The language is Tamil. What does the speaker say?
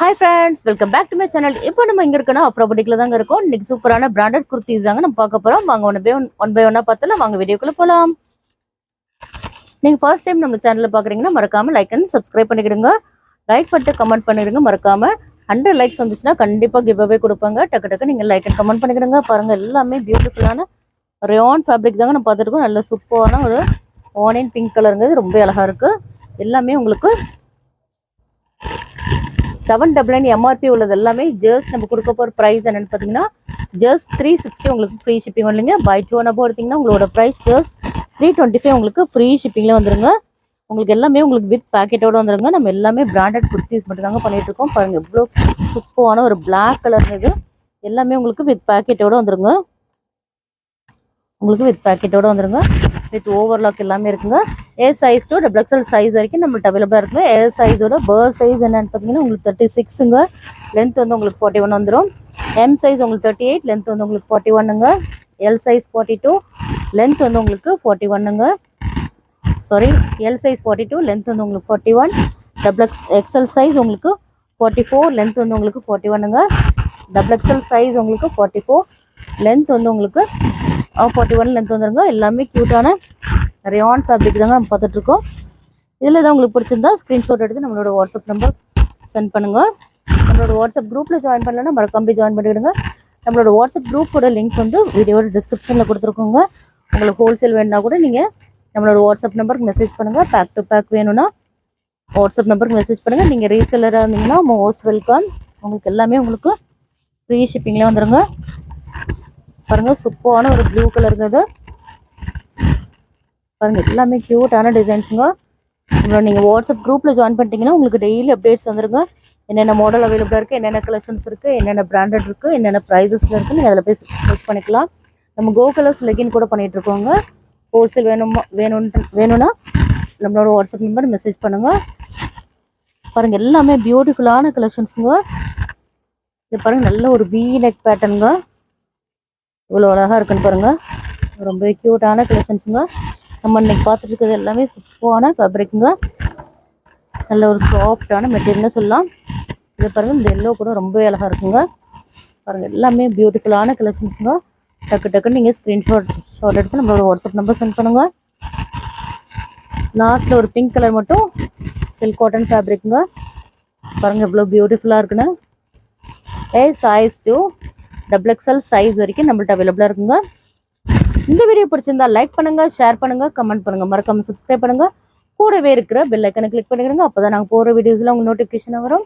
Hi friends, welcome back to my channel. இப்போ நம்ம இங்க இருக்கோம்னா ப்ராப்பர்ட்டில தாங்க இருக்கோம். இன்னைக்கு சூப்பரான பிராண்டட் குர்த்திஸ் தாங்க நம்ம பார்க்க போறோம். வாங்க ஒன் பை ஒன்னா பார்த்தலாம். வாங்க வீடியோக்குள்ள போலாம். நீங்க ஃபர்ஸ்ட் டைம் நம்ம சேனலை பாக்குறீங்கன்னா மறக்காம லைக் அண்ட் சப்ஸ்கிரைப் பண்ணிடுங்க. லைக் பண்ணிட்டு கமெண்ட் பண்ணிடுங்க. மறக்காம 100 லைக்ஸ் வந்துச்சுன்னா கண்டிப்பா கிவ் அவே கொடுப்பாங்க. டக்கு டக்கு நீங்க லைக் அண்ட் கமெண்ட் பண்ணிடுங்க. பாருங்க எல்லாமே பியூட்டிஃபுல்லான ரயான் ஃபேப்ரிக் தாங்க நம்ம பார்த்துட்டு இருக்கோம். நல்ல சூப்பரான ஒரு ஆனியன் பிங்க் கலருங்க. ரொம்ப அழகா இருக்கு. எல்லாமே உங்களுக்கு 799 MRP உள்ளது எல்லாமே ஜஸ்ட் நம்ம கொடுக்க போகிற ப்ரைஸ் என்னன்னு பார்த்தீங்கன்னா ஜஸ்ட் 360 உங்களுக்கு ஃப்ரீ ஷிப்பிங் வரலைங்க. பை 2 ஒன் அப்போ எடுத்தீங்கன்னா உங்களோட ப்ரைஸ் ஜஸ்ட் 325 உங்களுக்கு ஃப்ரீ ஷிப்பிங்கில் வந்துருங்க. உங்களுக்கு எல்லாமே உங்களுக்கு வித் பேக்கெட்டோடு வந்துருங்க. நம்ம எல்லாமே பிராண்டட் குர்த்திஸ் மட்டும் தாங்க பண்ணிட்டு இருக்கோம். பாருங்க எவ்வளோ சூப்பரான ஒரு பிளாக் கலர் இது எல்லாமே உங்களுக்கு வித் பேக்கெட்டோடு வந்துருங்க. உங்களுக்கு வித் பேக்கெட்டோடு வந்துருங்க. வித் ஓவர்லாக் எல்லாமே இருக்குங்க. ஏ சைஸ் டு XXL சைஸ் வரைக்கும் நம்மள்ட்ட அவைலபிளாக இருக்குங்க. ஏ சைஸோட பர்த் சைஸ் என்னன்னு பார்த்தீங்கன்னா உங்களுக்கு 36ங்க. லென்த் வந்து உங்களுக்கு 41 வந்துடும். எம் சைஸ் உங்களுக்கு 38, லென்த் வந்து உங்களுக்கு 41ங்க. எல் சைஸ் 42, லென்த் வந்து உங்களுக்கு 41ங்க. சாரி, எல் சைஸ் 42, லென்த் வந்து உங்களுக்கு 41. XXL சைஸ் உங்களுக்கு 44, லென்த் வந்து உங்களுக்கு 41ங்க. XXL சைஸ் உங்களுக்கு 44, லென்த் வந்து உங்களுக்கு 41 லென்த் வந்துருங்க. எல்லாமே க்யூட்டான ரயான் ஃபேப்ரிக் தாங்க நம்ம பார்த்துட்ருக்கோம். இதில் தான் உங்களுக்கு பிடிச்சிருந்தா ஸ்க்ரீன்ஷாட் எடுத்து நம்மளோட வாட்ஸ்அப் நம்பர் சென்ட் பண்ணுங்கள். நம்மளோட வாட்ஸ்அப் குரூப்பில் ஜாயின் பண்ணலன்னா மறக்காம ஜாயின் பண்ணிவிடுங்க. நம்மளோட வாட்ஸ்அப் குரூப்போட லிங்க் வந்து வீடியோட டிஸ்கிரிப்ஷனில் கொடுத்துருக்கோங்க. உங்களுக்கு ஹோல்சேல் வேணுன்னா கூட நீங்கள் நம்மளோட வாட்ஸ்அப் நம்பருக்கு மெசேஜ் பண்ணுங்கள். பேக் டு பேக் வேணும்னா வாட்ஸ்அப் நம்பருக்கு மெசேஜ் பண்ணுங்கள். நீங்கள் ரீசெல்லராக இருந்தீங்கன்னா மோஸ்ட் வெல்கம். உங்களுக்கு எல்லாமே உங்களுக்கு ஃப்ரீ ஷிப்பிங்லேயே வந்துடுங்க. பாருங்க சூப்பரான ஒரு ப்ளூ கலருங்க. இது பாருங்க எல்லாமே க்யூட்டான டிசைன்ஸுங்க. உங்களோட நீங்கள் வாட்ஸ்அப் குரூப்பில் ஜாயின் பண்ணிட்டீங்கன்னா உங்களுக்கு டெய்லி அப்டேட்ஸ் வந்துருங்க. என்னென்ன மாடல் அவைலபிளாக இருக்குது, என்னென்ன கலெக்ஷன்ஸ் இருக்குது, என்னென்ன பிராண்டட் இருக்குது, என்னென்ன ப்ரைஸஸில் இருக்குது, நீங்கள் அதில் போய் சர்ச் பண்ணிக்கலாம். நம்ம கோ கலர்ஸ் லெகின் கூட பண்ணிகிட்ருக்கோங்க. ஹோல்சேல் வேணும்னா நம்மளோட வாட்ஸ்அப் நம்பர் மெசேஜ் பண்ணுங்கள். பாருங்கள் எல்லாமே பியூட்டிஃபுல்லான கலெக்ஷன்ஸுங்க. இது பாருங்கள் நல்ல ஒரு வி நெக் பேட்டர்னுங்க. இவ்வளோ அழகாக இருக்குன்னு பாருங்கள். ரொம்ப க்யூட்டான கலெக்ஷன்ஸுங்க. நம்ம இன்னைக்கு பார்த்துட்டு இருக்கிறது எல்லாமே சூப்பரான ஃபேப்ரிக்குங்க. நல்ல ஒரு சாஃப்டான மெட்டீரியல்னு சொல்லலாம். இது பாருங்கள் இந்த எல்லோ கூட ரொம்ப அழகாக இருக்குங்க. பாருங்கள் எல்லாமே பியூட்டிஃபுல்லான கலெக்ஷன்ஸுங்க. டக்கு டக்குன்னு நீங்கள் ஸ்க்ரீன்ஷாட் எடுத்து நம்மளோட வாட்ஸ்அப் நம்பர் சென்ட் பண்ணுங்கள். லாஸ்ட்டில் ஒரு பிங்க் கலர் மட்டும் சில்க் காட்டன் ஃபேப்ரிக்குங்க. பாருங்கள் எவ்வளோ பியூட்டிஃபுல்லாக இருக்குன்னு. ஏ சைஸ் டு XXL சைஸ் வரைக்கும் நம்மள்ட்ட அவைலபிளாக இருக்குங்க. இந்த வீடியோ பிடிச்சிருந்தா லைக் பண்ணுங்க, ஷேர் பண்ணுங்க, கமெண்ட் பண்ணுங்க, மறக்காம சப்ஸ்கிரைப் பண்ணுங்க. கூடவே இருக்கிற பெல் ஐக்கனை கிளிக் பண்ணிடுங்க. அப்போதான் நாங்கள் போகிற வீடியோஸ்ல உங்களுக்கு நோட்டிஃபிகேஷன் வரும்.